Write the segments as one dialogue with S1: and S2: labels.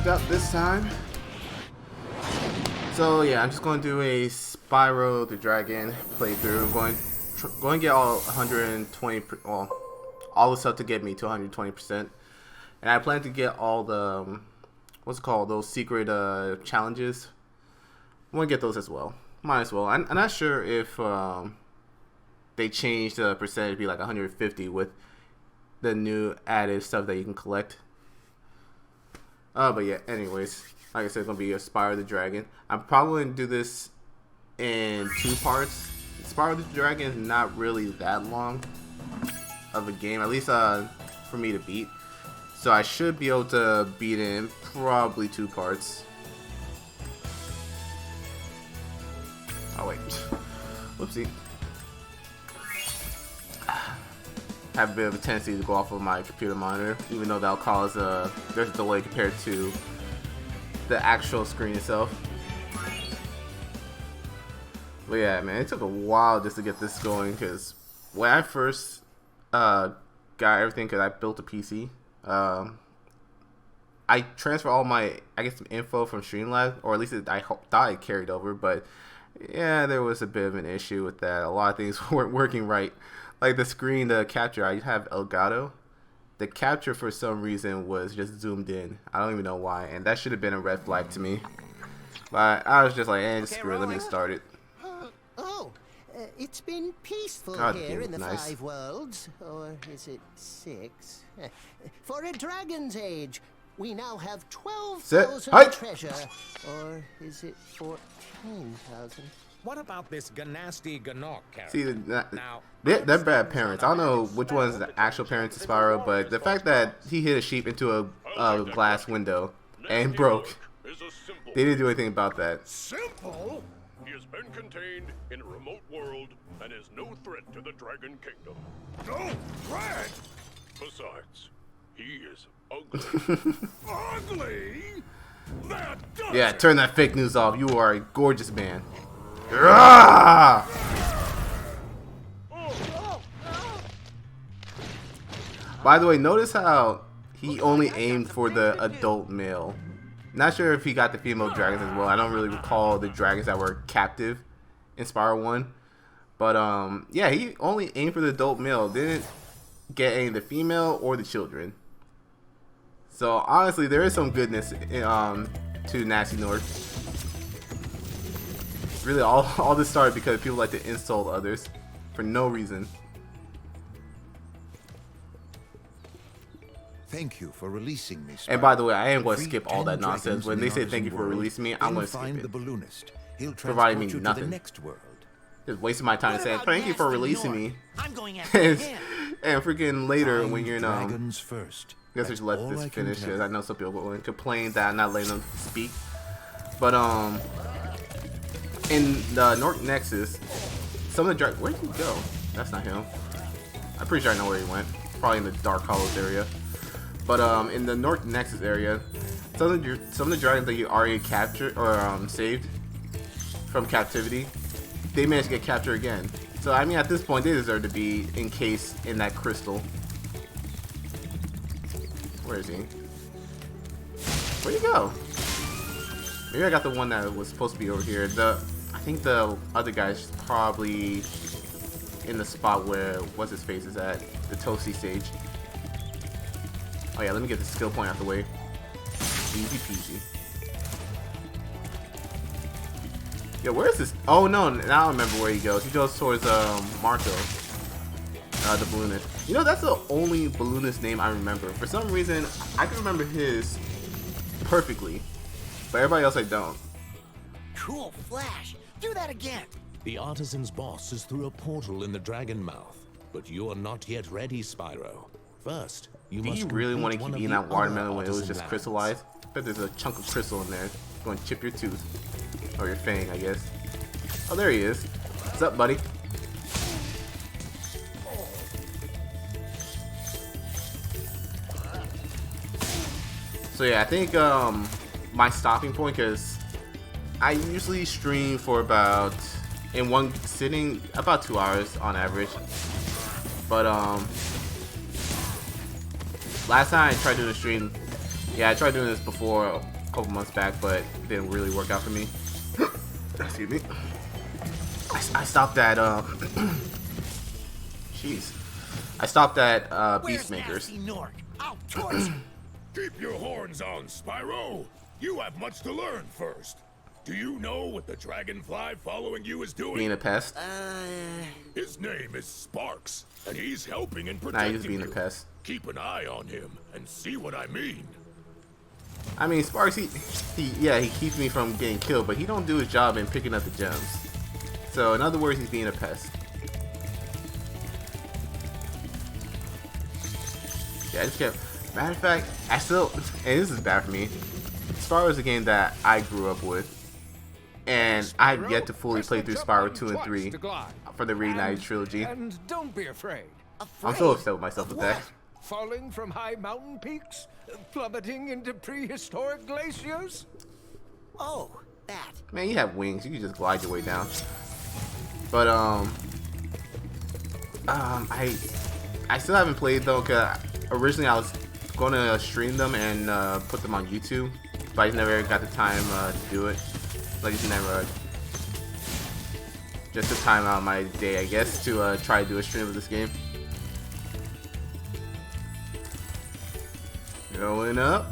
S1: fucked up this time. So yeah, I'm just going to do a Spyro the Dragon playthrough. Going to get all 120, well, all the stuff to get me to 120%, and I plan to get all the what's it called, those secret challenges. I want to get those as well. Might as well. I'm not sure if they changed the percentage to be like 150 with the new added stuff that you can collect. But yeah, anyways, like I said, it's gonna be a Spyro the Dragon. I'm probably gonna do this in 2 parts. Spyro the Dragon is not really that long of a game, at least for me to beat. So I should be able to beat it in probably 2 parts. Oh wait, whoopsie. Have a bit of a tendency to go off of my computer monitor, even though that'll cause there's a delay compared to the actual screen itself. But yeah, man, it took a while just to get this going, because when I first got everything, because I built a PC, I transferred all my, I guess, some info from Streamlabs, or at least I thought it carried over, but yeah, there was a bit of an issue with that. A lot of things weren't working right. Like the screen, the capture, I have Elgato. The capture for some reason was just zoomed in. I don't even know why, and that should have been a red flag to me. But I was just like, screw it, let me start it.
S2: It's been peaceful here in the 5 worlds, or is it 6? For a dragon's age, we now have 12,000 treasure, or is it 14,000?
S3: What about this Ganasty Ganok character?
S1: See, they're bad parents. I don't know which one is the actual parents of Spyro, but the fact that he hit a sheep into a glass window and broke, they didn't do anything about that.
S4: Simple? He has been contained in a remote world and is no threat to the Dragon Kingdom. No threat? Besides, he is ugly. Ugly? That does
S1: Yeah, turn that fake news off. You are a gorgeous man. By the way, notice how he only aimed for the adult male. Not sure if he got the female dragons as well. I don't really recall the dragons that were captive in Spyro 1. But yeah, he only aimed for the adult male. Didn't get any of the female or the children. So honestly, there is some goodness to Nasty North. Really, all this started because people like to insult others for no reason.
S5: Thank you for releasing me, Spyro.
S1: And by the way, I am going to skip all that nonsense. When they say thank you for releasing me, I'm going to skip it. Providing me nothing. Just wasting my time saying thank you for releasing me.
S2: I'm going after him.
S1: And freaking later when you're in
S5: dragons first.
S1: I guess we should let this finish, because I know some people will complain that I'm not letting them speak. But in the North Nexus, some of the dragons. Where did he go? That's not him. I'm pretty sure I know where he went. Probably in the Dark Hollows area. But in the North Nexus area, some of the dragons that you already captured or saved from captivity, they managed to get captured again. So I mean, at this point, they deserve to be encased in that crystal. Where is he? Where'd he go? Maybe I got the one that was supposed to be over here. I think the other guy's probably in the spot where what's his face is at, the Toasty stage. Oh yeah, let me get the skill point out the way. Easy peasy. Yeah, where is this? Oh no, now I remember where he goes. He goes towards Marco, the balloonist. You know, that's the only balloonist name I remember. For some reason, I can remember his perfectly, but everybody else I don't.
S2: Cool flash. Do that again.
S3: The artisan's boss is through a portal in the dragon mouth, but you are not yet ready, Spyro. First, you must.
S1: Do you really want to keep eating that watermelon when it was just crystallized? I bet there's a chunk of crystal in there. It's going to chip your tooth. Or your fang, I guess. Oh, there he is. What's up, buddy? So yeah, I think my stopping point, because I usually stream for about, in one sitting, about 2 hours on average. But last time I tried to do the stream, Yeah, I tried doing this before a couple months back, but it didn't really work out for me. Excuse me. I stopped at jeez. I stopped at Beastmakers.
S4: Keep your horns on, Spyro. You have much to learn first. Do you know what the dragonfly following you is doing?
S1: Being a pest.
S4: His name is Sparks, and he's helping and
S1: Nah,
S4: protecting
S1: he's being
S4: you.
S1: a pest.
S4: Keep an eye on him and see what I mean.
S1: I mean, Sparks, he keeps me from getting killed, but he don't do his job in picking up the gems. So, in other words, he's being a pest. Yeah, I just kept... Matter of fact, I still... And this is bad for me. Spyro is a game that I grew up with. And I've yet to fully play through Spyro 2 and 3 for the Reignited trilogy.
S6: And don't be afraid.
S1: I'm so upset with myself with that.
S6: Falling from high mountain peaks? Plummeting into prehistoric glaciers?
S2: Oh, that.
S1: Man, you have wings. You can just glide your way down. But, I still haven't played, though, because originally I was going to stream them and put them on YouTube. But I just never got the time to do it. Like, just never... just the time out of my day, I guess, to try to do a stream of this game. Going up.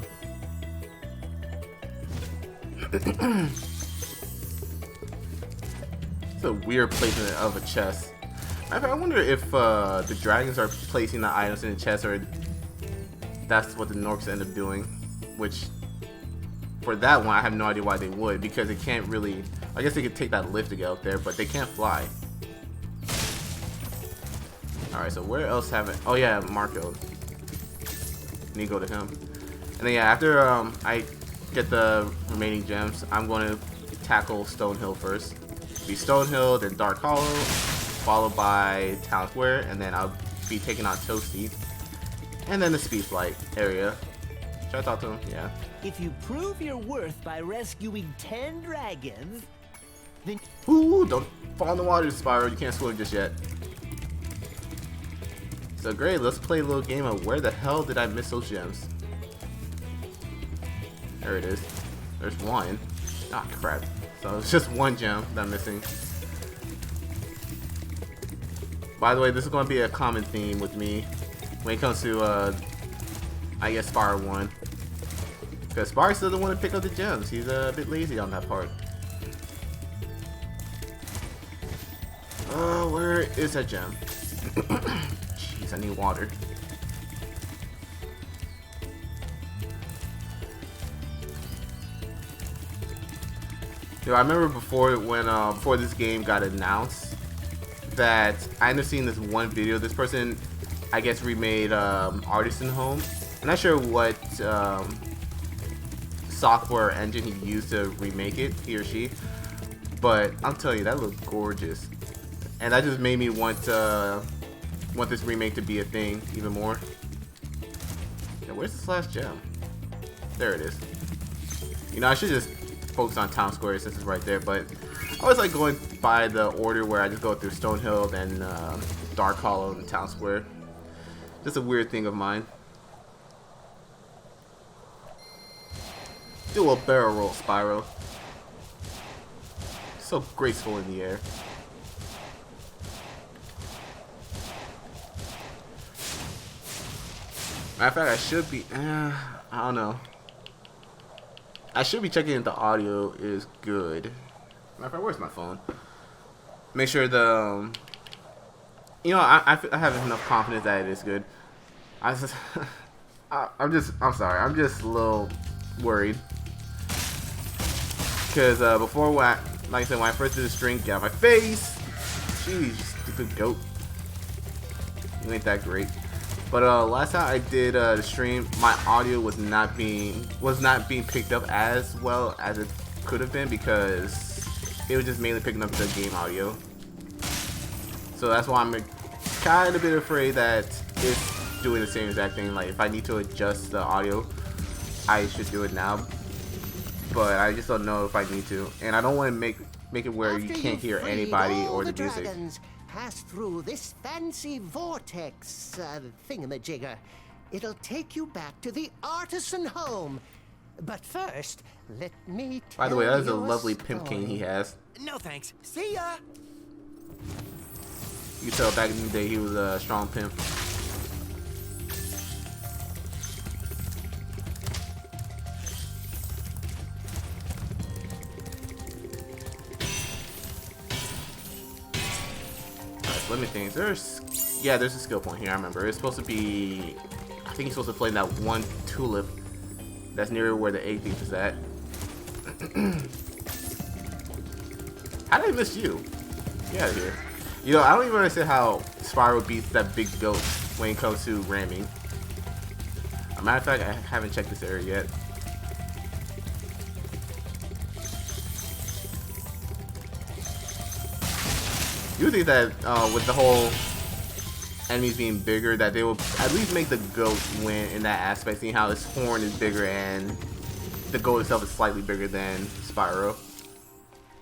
S1: It's a weird placement of a chest. I wonder if the dragons are placing the items in the chest, or that's what the Norks end up doing. Which, for that one, I have no idea why they would, because they can't really... I guess they could take that lift to get out there, but they can't fly. Alright, so where else have it? Oh yeah, Marco. Need to go to him. And then yeah, after I get the remaining gems, I'm going to tackle Stonehill first. Be Stonehill, then Dark Hollow, followed by Town Square, and then I'll be taking on Toasty. And then the Speed Flight area. Should I talk to him? Yeah.
S7: If you prove your worth by rescuing 10 dragons, then...
S1: Ooh, don't fall in the water, Spyro. You can't swim just yet. So great, let's play a little game of where the hell did I miss those gems? There it is. There's one. Ah, crap. So it's just one gem that I'm missing. By the way, this is going to be a common theme with me when it comes to, I guess, Spyro 1. Because Spyro doesn't want to pick up the gems. He's a bit lazy on that part. Oh, where is that gem? I need water. Dude, I remember before when before this game got announced that I ended up seeing this one video. This person, I guess, remade Artisan Home. I'm not sure what software engine he used to remake it, he or she, but I'm telling you, that looked gorgeous, and that just made me want this remake to be a thing even more. Yeah, where's this last gem? There it is. You know, I should just focus on Town Square since it's right there, but I always like going by the order where I just go through Stonehill, then Dark Hollow, and Town Square. Just a weird thing of mine. Do a barrel roll, Spyro. So graceful in the air. Matter of fact, I should be, I don't know. I should be checking if the audio is good. Matter of fact, where's my phone? Make sure the, you know, I have enough confidence that it is good. I'm sorry, I'm just a little worried. Because before, like I said, when I first did the stream, get out of my face. Jeez, stupid goat. You ain't that great. But last time I did the stream, my audio was not being picked up as well as it could have been, because it was just mainly picking up the game audio. So that's why I'm kind of a bit afraid that it's doing the same exact thing. Like, if I need to adjust the audio, I should do it now. But I just don't know if I need to, and I don't want to make it where you can't hear anybody or the music.
S2: Pass through this fancy vortex thingamajigger. It'll take you back to the artisan home. But first, let me tell
S1: By the way, that is a
S2: you
S1: lovely pimp cane he has.
S7: No thanks. See ya.
S1: You can tell back in the day he was a strong pimp. Alright, let me think. Yeah, there's a skill point here. I remember. It's supposed to be. I think he's supposed to play that one tulip that's near where the egg thief is at. How did I miss you? Get out of here. You know, I don't even understand how Spyro beats that big goat when it comes to ramming. As a matter of fact, I haven't checked this area yet. You would think that with the whole enemies being bigger, that they will at least make the goat win in that aspect, seeing how his horn is bigger and the goat itself is slightly bigger than Spyro.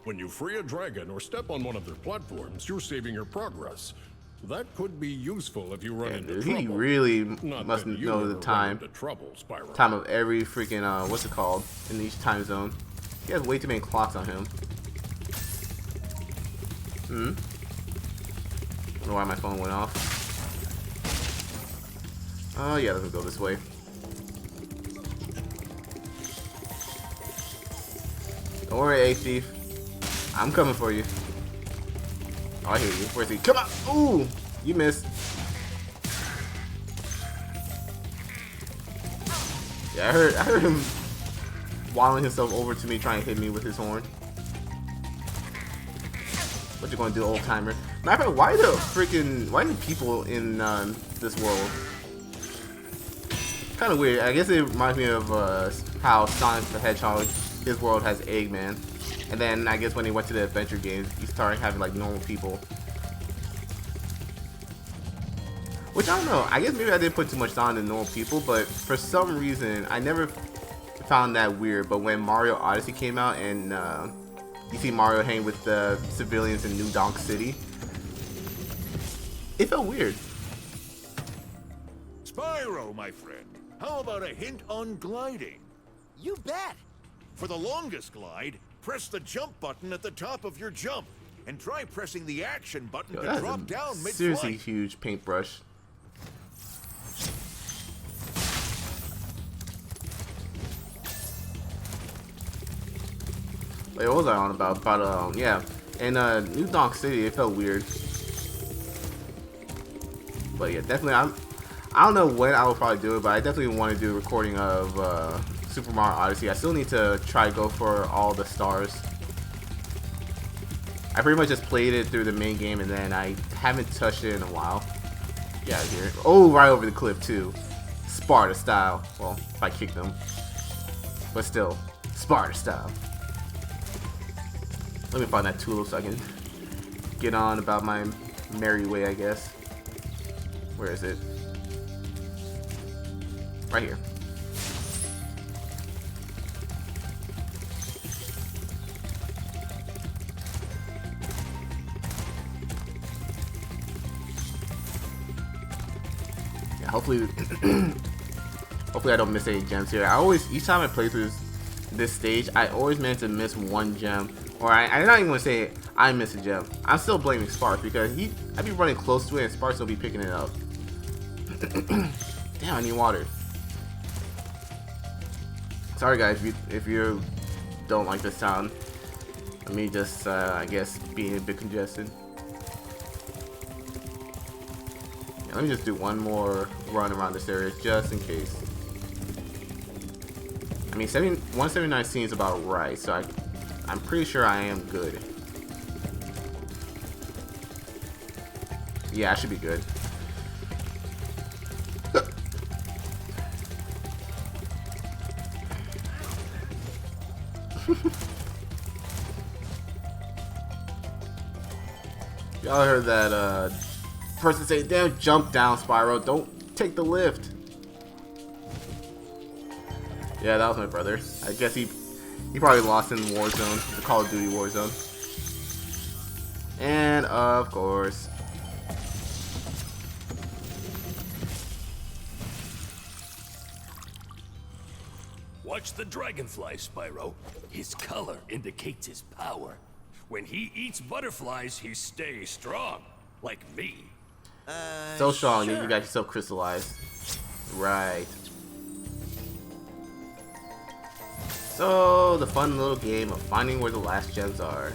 S4: When you free a dragon or step on one of their platforms, you're saving your progress. That could be useful if you run into trouble.
S1: He really
S4: Not
S1: must
S4: that you
S1: know
S4: ever
S1: the
S4: run
S1: time.
S4: into trouble, Spyro.
S1: Time of every freaking what's it called in each time zone. He has way too many clocks on him. I don't know why my phone went off. Oh yeah, let's go this way. Don't worry, egg thief. I'm coming for you. Oh, I hear you. Where's he? Come on! Ooh! You missed. Yeah, I heard him waddling himself over to me, trying to hit me with his horn. What you gonna do, old timer? Matter of fact, why do people in this world? Kind of weird. I guess it reminds me of how Sonic the Hedgehog, his world has Eggman. And then I guess when he went to the adventure games, he started having like normal people. Which I don't know. I guess maybe I didn't put too much on to normal people, but for some reason I never found that weird. But when Mario Odyssey came out and you see Mario hang with the civilians in New Donk City, it felt weird.
S5: Spyro, my friend, how about a hint on gliding?
S7: You bet.
S5: For the longest glide, press the jump button at the top of your jump, and try pressing the action button
S1: Yo,
S5: to
S1: that's
S5: drop
S1: a
S5: down mid-flight.
S1: seriously huge paintbrush. Wait, what was I on about? Yeah, in New Donk City, it felt weird. But yeah, definitely, I don't know when I will probably do it, but I definitely want to do a recording of Super Mario Odyssey. I still need to try to go for all the stars. I pretty much just played it through the main game, and then I haven't touched it in a while. Get out of here. Oh, right over the cliff, too. Sparta style. Well, if I kick them. But still, Sparta style. Let me find that tulip so I can get on about my merry way, I guess. Where is it? Right here. Yeah, hopefully hopefully I don't miss any gems here. Each time I play through this stage, I always manage to miss one gem. Or I'm not even gonna say I miss a gem. I'm still blaming Spark because I'd be running close to it and Sparks will be picking it up. Damn, I need water. Sorry guys if you don't like this sound. Let me just I guess being a bit congested. Yeah, let me just do one more run around this area just in case. I mean 179 seems about right, so I'm pretty sure I am good. Yeah, I should be good. Y'all heard that person say, "Damn, jump down, Spyro. Don't take the lift." Yeah, that was my brother. I guess he probably lost in Warzone, the Call of Duty Warzone. And of course,
S8: the dragonfly, Spyro. His color indicates his power. When he eats butterflies, he stays strong, like me.
S1: So strong,
S7: sure.
S1: you got yourself crystallized. Right. So, the fun little game of finding where the last gems are.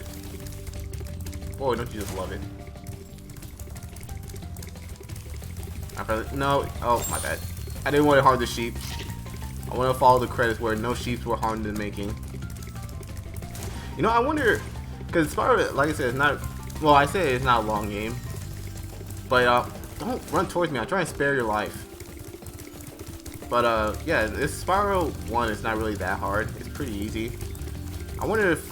S1: Boy, don't you just love it. No, oh my bad. I didn't want to harm the sheep. I want to follow the credits where no sheep were harmed in the making. You know, I wonder, because Spyro, like I said, it's not, well, I say it's not a long game. But, don't run towards me. I'm trying to spare your life. But, yeah, this Spyro 1 is not really that hard. It's pretty easy. I wonder if,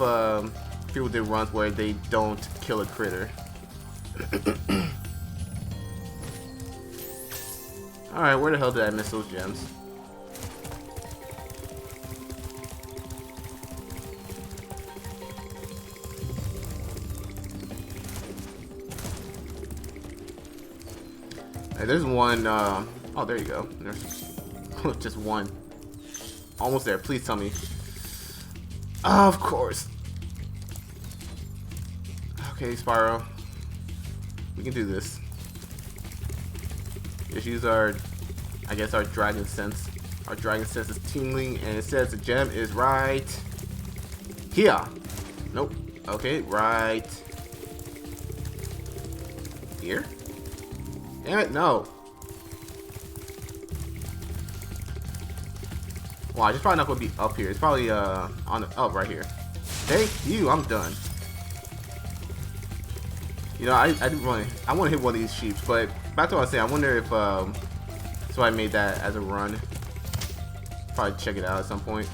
S1: people did runs where they don't kill a critter. Alright, where the hell did I miss those gems? Hey, there's one, oh, there you go. There's just one. Almost there. Please tell me. Of course. Okay, Spyro. We can do this. Just use our, I guess, our dragon sense. Our dragon sense is tingling, and it says the gem is right here. Nope. Okay, right here. Damn it, no. Well, it's probably not going to be up here. It's probably on the up right here. Thank you. I'm done. You know, I didn't really. I want to hit one of these sheep, but back to what I was saying. I wonder if so I made that as a run. Probably check it out at some point.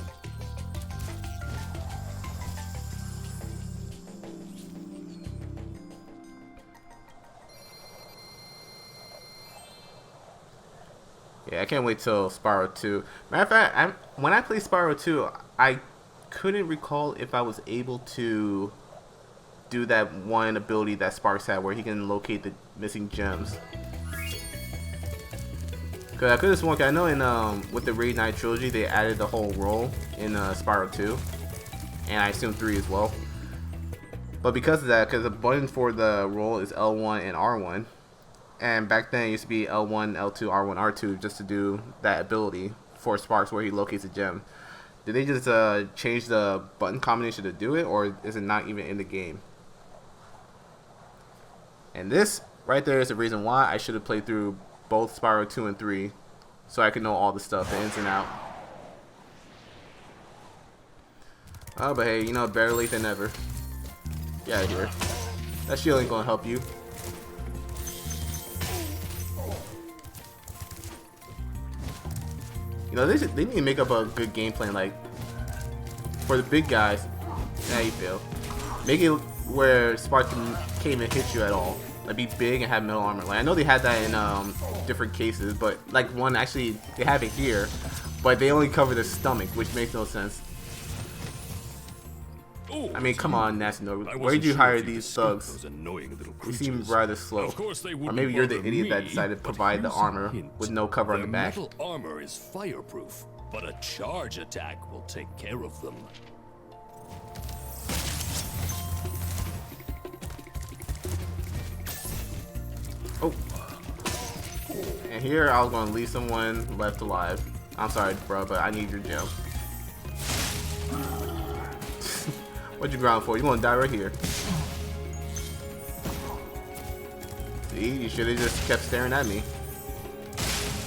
S1: Yeah, I can't wait till Spyro 2. Matter of fact, when I played Spyro 2, I couldn't recall if I was able to do that one ability that Sparks had where he can locate the missing gems. Cause I could have sworn, I know in with the Reignited trilogy they added the whole roll in Spyro 2, and I assume 3 as well. But because of that, because the button for the roll is L1 and R1, and back then it used to be L1, L2, R1, R2 just to do that ability for Sparks where he locates a gem. Did they just change the button combination to do it, or is it not even in the game? And this right there is the reason why I should have played through both Spyro 2 and 3 so I could know all the stuff, the ins and out. Oh, but hey, you know, better late than never. Get out of here. That shield ain't gonna help you. You know, they need to make up a good game plan, like, for the big guys. Now you fail. Make it where Spark can't even hit you at all. Like, be big and have metal armor. Like, I know they had that in different cases, but like one actually they have it here, but they only cover the stomach, which makes no sense.
S8: Ooh,
S1: I mean, come on, Nasty Nord. Where did you hire these thugs? They seem rather slow. Or maybe you're the idiot that decided to provide the armor with no cover on the back.
S8: Metal armor is fireproof, but a charge attack will take care of them.
S1: Oh. And here I was going to leave someone left alive. I'm sorry, bro, but I need your gem. What you ground for? You want to die right here. See, you should have just kept staring at me.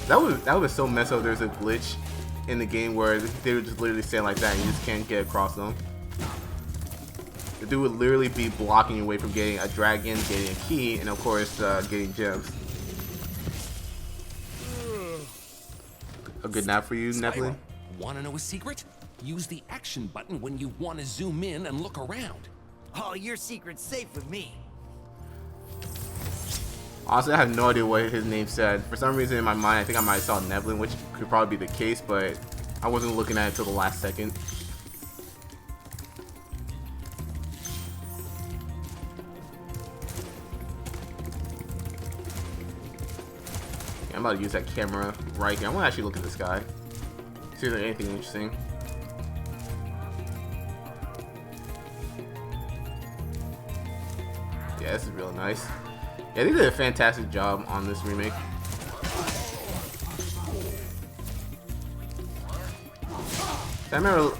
S1: That would so messed up. There's a glitch in the game where they would just literally stand like that and you just can't get across them. The dude would literally be blocking you away from getting a dragon, getting a key, and of course getting gems. A good nap for you, Nephilim?
S9: Want to know a secret? Use the action button when you want to zoom in and look around.
S7: Oh, your secret's safe with me.
S1: Honestly, I have no idea what his name said. For some reason in my mind, I think I might have saw Nephilim, which could probably be the case, but I wasn't looking at it until the last second. I'm about to use that camera right here. I want to actually look at this guy. See if there's anything interesting. Yeah, this is real nice. Yeah, they did a fantastic job on this remake. I remember,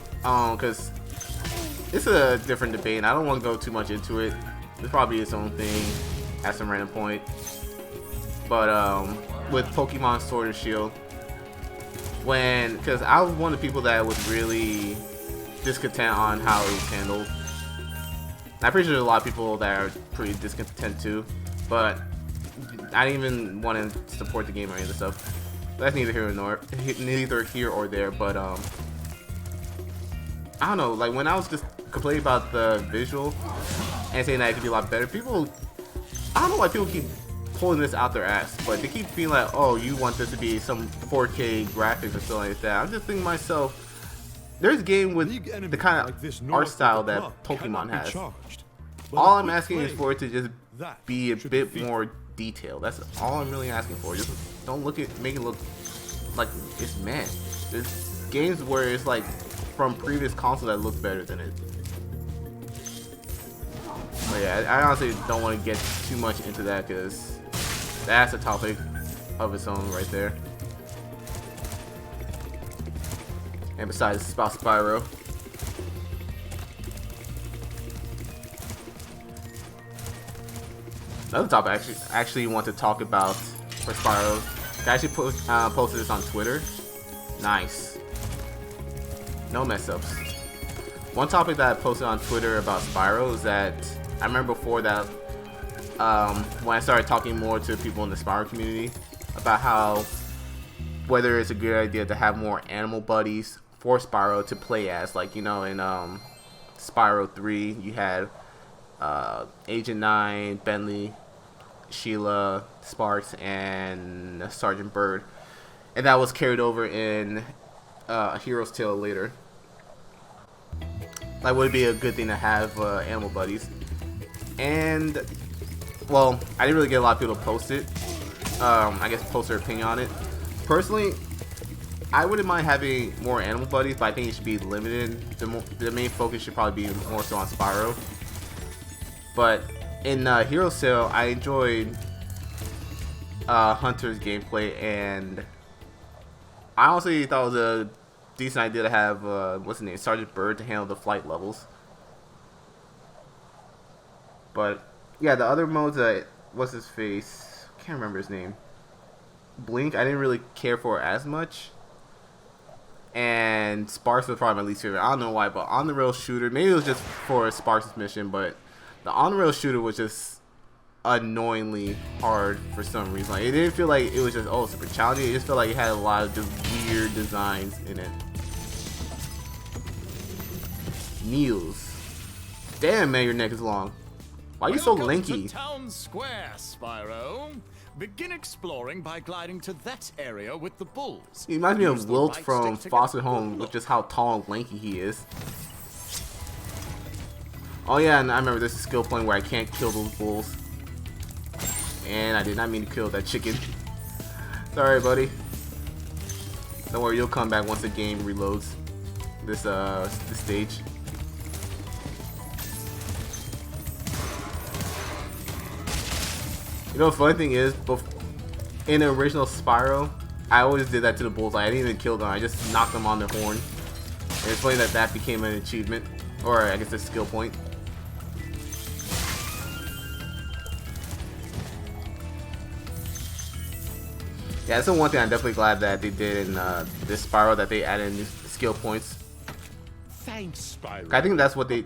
S1: because it's a different debate, and I don't want to go too much into it. It's probably its own thing at some random point. But with Pokemon Sword and Shield, because I was one of the people that was really discontent on how it was handled. I'm pretty sure there's a lot of people that are pretty discontent too, but I didn't even want to support the game or any of the stuff. That's neither here or there. But I don't know. Like when I was just complaining about the visual and saying that it could be a lot better, people, I don't know why people keep pulling this out their ass, but they keep being like, "Oh, you want this to be some 4K graphics or something like that." I'm just thinking to myself, there's a game with the kind of art style that Pokemon has. All I'm asking is for it to just be a bit more detailed. That's all I'm really asking for. Just don't make it look like it's meh. There's games where it's like from previous consoles that look better than it. But yeah, I honestly don't want to get too much into that because that's a topic of its own right there. And besides, it's about Spyro. Another topic I actually want to talk about for Spyro. I actually posted this on Twitter. Nice. No mess ups. One topic that I posted on Twitter about Spyro is that I remember before that when I started talking more to people in the Spyro community about how whether it's a good idea to have more animal buddies for Spyro to play as, like, you know, in Spyro 3 you had Agent 9, Bentley, Sheila, Sparks, and Sergeant Bird, and that was carried over in A Hero's Tale later. Like, would it be a good thing to have animal buddies? And well, I didn't really get a lot of people to post it. I guess post their opinion on it. Personally, I wouldn't mind having more animal buddies, but I think it should be limited. The main focus should probably be more so on Spyro. But in Hero's Tale, I enjoyed Hunter's gameplay, and I honestly thought it was a decent idea to have what's his name, Sergeant Bird, to handle the flight levels. But yeah, the other modes, what's his face? Can't remember his name. Blink, I didn't really care for as much. And Sparks was probably my least favorite. I don't know why, but on the rail shooter, maybe it was just for Sparks' mission, but the on the rail shooter was just annoyingly hard for some reason. Like, it didn't feel like it was just super challenging. It just felt like it had a lot of just weird designs in it. Niels, damn man, your neck is long. Why are you so lanky?
S10: To Town Square, Spyro. Begin exploring by gliding to that area with the bulls.
S1: He reminds me of Wilt from Foster Home, with just how tall and lanky he is. Oh yeah, and I remember there's a skill point where I can't kill those bulls. And I did not mean to kill that chicken. Sorry, buddy. Don't worry, you'll come back once the game reloads this stage. You know, the funny thing is, in the original Spyro, I always did that to the bulls. Like, I didn't even kill them, I just knocked them on their horn. And it's funny that that became an achievement, or I guess a skill point. Yeah, that's the one thing I'm definitely glad that they did in this Spyro, that they added new skill points.
S3: Thanks, Spyro.
S1: I think that's what they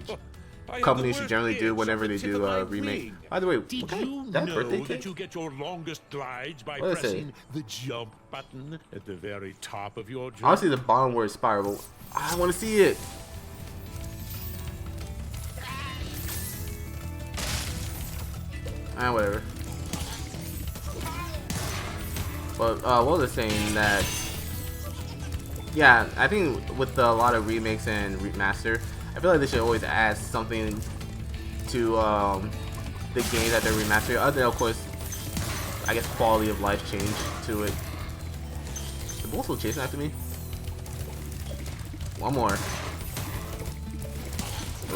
S1: companies should generally do whenever they do a remake. By the way,
S3: did you know that you get your longest glides by pressing the jump button at the very top of your jump?
S1: Honestly, the bottom word is Spyro. I want to see it. Whatever. But what was I saying? That yeah, I think with a lot of remakes and remaster, I feel like they should always add something to the game that they're remastering. Other than, of course, I guess quality of life change to it. The bull's still chasing after me. One more.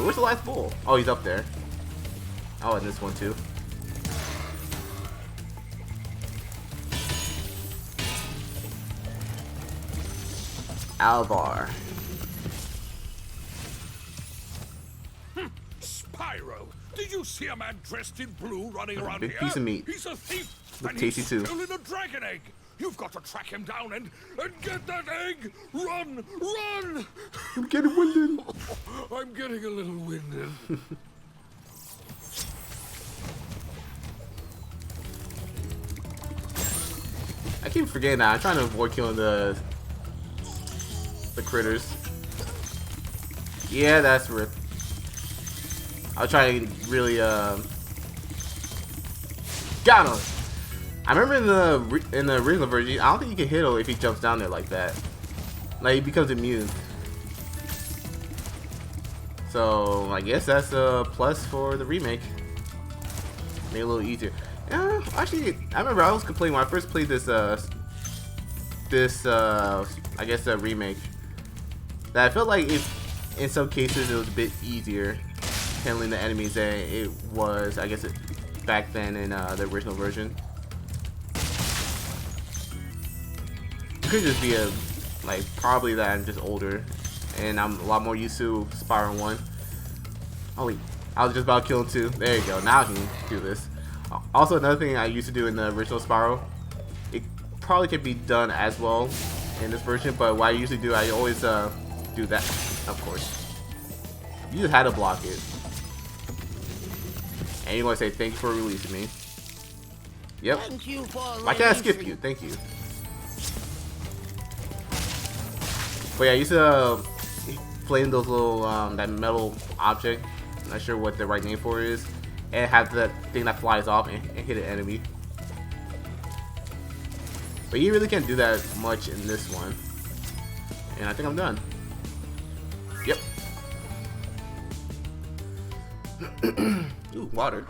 S1: Where's the last bull? Oh, he's up there. Oh, and this one too. Alvar.
S4: Spyro, did you see a man dressed in blue running around
S1: Big
S4: here?
S1: piece of meat.
S4: He's a thief.
S1: Look
S4: And
S1: tasty
S4: he's
S1: too.
S4: stolen a dragon egg. You've got to track him down and get that egg. Run, run!
S1: I'm getting winded.
S4: I'm getting a little winded.
S1: I keep forgetting that. I'm trying to avoid killing the critters. Yeah, that's Rip. I'll try and really got him. I remember in the original version, I don't think you can hit him if he jumps down there like that. Like he becomes immune. So I guess that's a plus for the remake. Made it a little easier. Yeah, actually, I remember I was complaining when I first played this I guess a remake, that I felt like if in some cases it was a bit easier handling the enemies than it was, I guess, back then in the original version. It could just be probably that I'm just older and I'm a lot more used to Spyro 1. Holy, I was just about to kill him too. There you go, now I can do this. Also, another thing I used to do in the original Spyro, it probably could be done as well in this version, but what I usually do, I always do that, of course. You just had to block it. And you're going to say, thank you for releasing me. Yep.
S2: Thank you for
S1: Why can't I skip you? Thank you. But yeah, I used to flame those little, that metal object. I'm not sure what the right name for it is. And have that thing that flies off and hit an enemy. But you really can't do that much in this one. And I think I'm done. Yep. Ooh, water.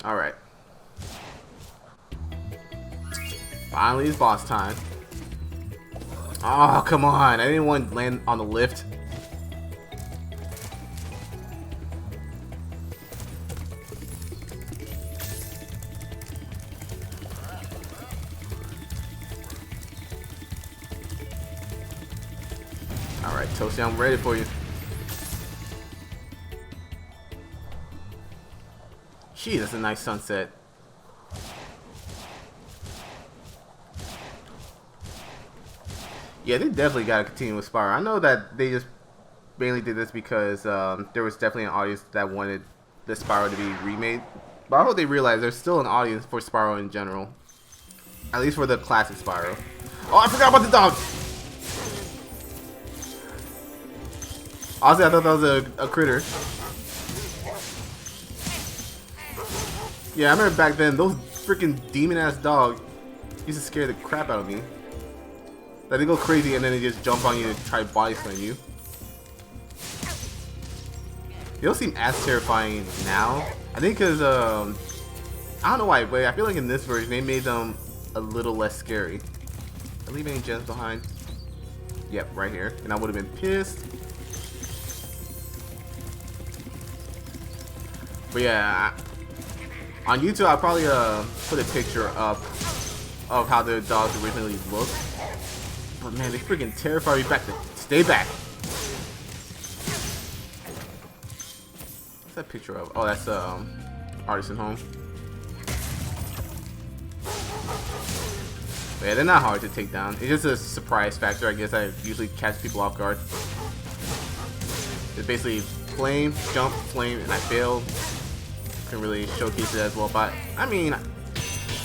S1: All right. Finally, it's boss time. Oh, come on. I didn't want to land on the lift. Alright, Toasty, I'm ready for you. Gee, that's a nice sunset. Yeah, they definitely gotta continue with Spyro. I know that they just mainly did this because there was definitely an audience that wanted the Spyro to be remade. But I hope they realize there's still an audience for Spyro in general. At least for the classic Spyro. Oh, I forgot about the dog! Honestly, I thought that was a critter. Yeah, I remember back then, those freaking demon-ass dogs used to scare the crap out of me. Like, they go crazy and then they just jump on you and try body slam you. They don't seem as terrifying now. I think because, I don't know why, but I feel like in this version they made them a little less scary. Are leaving any gems behind? Yep, right here. And I would have been pissed. But yeah, on YouTube I'll probably put a picture up of how the dogs originally looked. But man, they freaking terrify me back. Stay back. What's that picture of? Oh, that's Artisan Home. But yeah, they're not hard to take down. It's just a surprise factor. I guess I usually catch people off guard. It's basically flame, jump, flame, and I failed. Can really showcase it as well, but I mean, I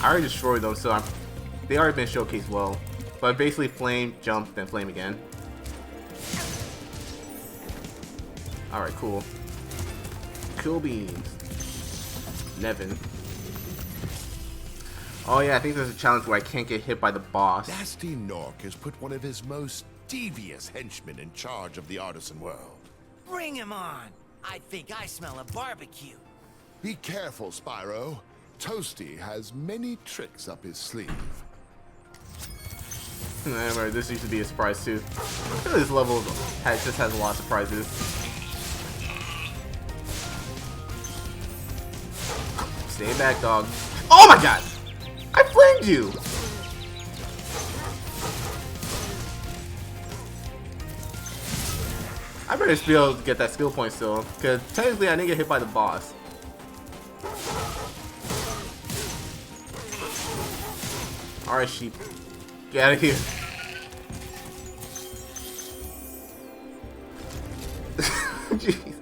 S1: already destroyed them, so they already been showcased well. But basically, flame, jump, then flame again. All right, cool. Cool beans. Nevin. Oh yeah, I think there's a challenge where I can't get hit by the boss.
S5: Nasty Nork has put one of his most devious henchmen in charge of the Artisan world.
S7: Bring him on. I think I smell a barbecue.
S5: Be careful, Spyro. Toasty has many tricks up his sleeve.
S1: Remember, this used to be a surprise too. I feel like this level just has a lot of surprises. Stay back, dog. Oh my god! I flamed you! I better just be able to get that skill point still, because technically I didn't get hit by the boss. Alright, sheep. Get out of here. Jeez.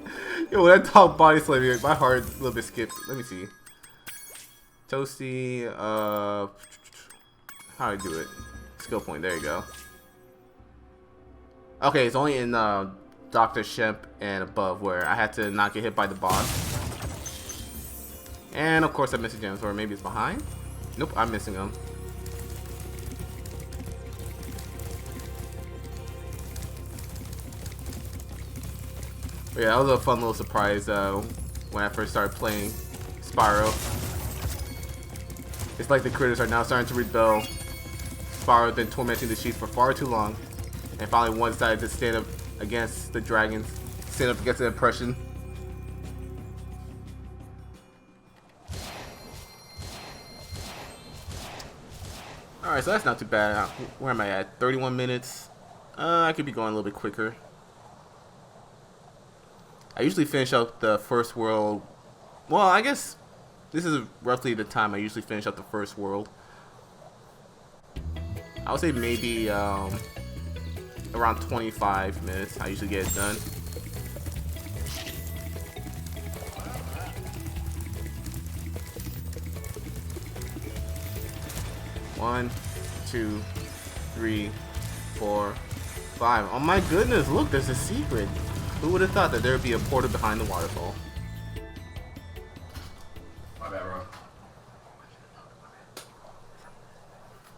S1: Yo, when I talk body slam, my heart a little bit skipped. Let me see. Toasty, how do I do it? Skill point, there you go. Okay, it's only in Dr. Shemp and above where I had to not get hit by the boss. And of course I'm missing gems, or maybe it's behind? Nope, I'm missing them. But yeah, that was a fun little surprise when I first started playing Spyro. It's like the critters are now starting to rebel. Spyro had been tormenting the sheep for far too long, and finally one decided to stand up against the dragons, stand up against the oppression. Alright, so that's not too bad. Where am I at? 31 minutes. I could be going a little bit quicker. I usually finish out the first world. Well, I guess this is roughly the time I usually finish out the first world. I would say maybe around 25 minutes. I usually get it done. One, 2, 3, 4, 5. Oh my goodness, look, there's a secret. Who would have thought that there would be a portal behind the waterfall? My bad, bro.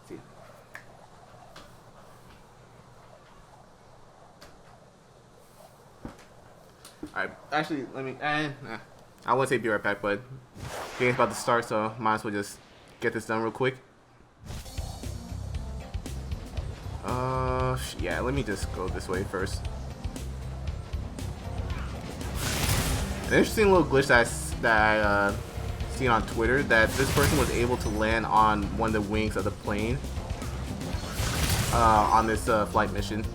S1: See. Alright, actually, let me. I wouldn't say be right back, but game's about to start, so might as well just get this done real quick. Yeah, let me just go this way first. An interesting little glitch that I seen on Twitter, that this person was able to land on one of the wings of the plane on this flight mission.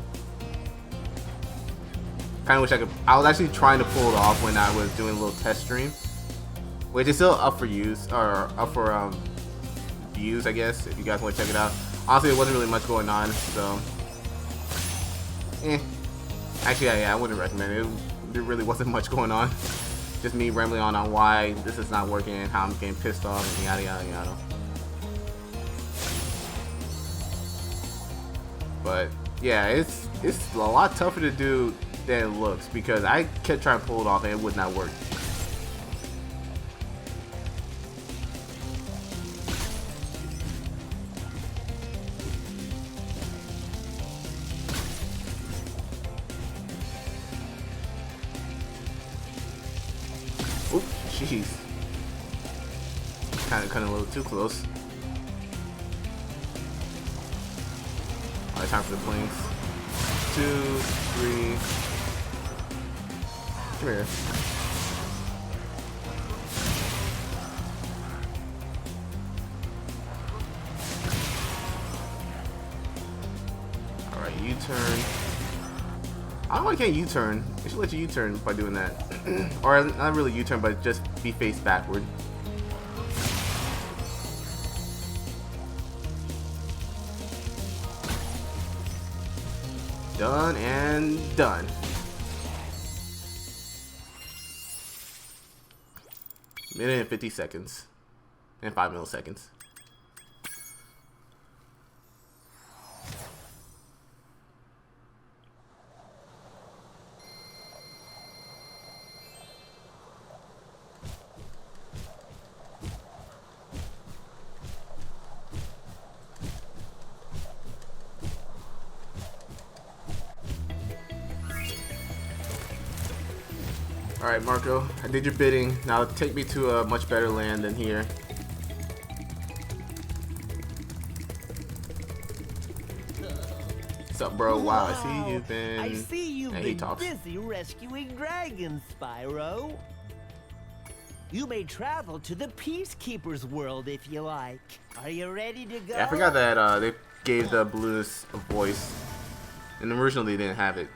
S1: Kind of wish I could. I was actually trying to pull it off when I was doing a little test stream, which is still up for use, or up for views, I guess, if you guys want to check it out. Honestly, there wasn't really much going on, so actually, yeah, I wouldn't recommend it. There really wasn't much going on. Just me rambling on why this is not working and how I'm getting pissed off and yada yada yada. But yeah, it's a lot tougher to do than it looks, because I kept trying to pull it off and it would not work. Oop, jeez. Kind of cutting a little too close. Alright, time for the planes. 2, 3. Come here. Alright, U-turn. I don't know why I can't U-turn. It should let you U-turn by doing that. Or not really U-turn, but just be face backward. Done and done. Minute and 50 seconds. And 5 milliseconds. Alright, Marco, I did your bidding. Now take me to a much better land than here. What's up, bro? Wow, I see you've been.
S7: I see you've
S1: Yeah, he
S7: been
S1: talks.
S7: busy rescuing dragons, Spyro. You may travel to the Peacekeeper's world if you like. Are you ready to go?
S1: Yeah, I forgot that they gave the balloonist a voice, and originally they didn't have it.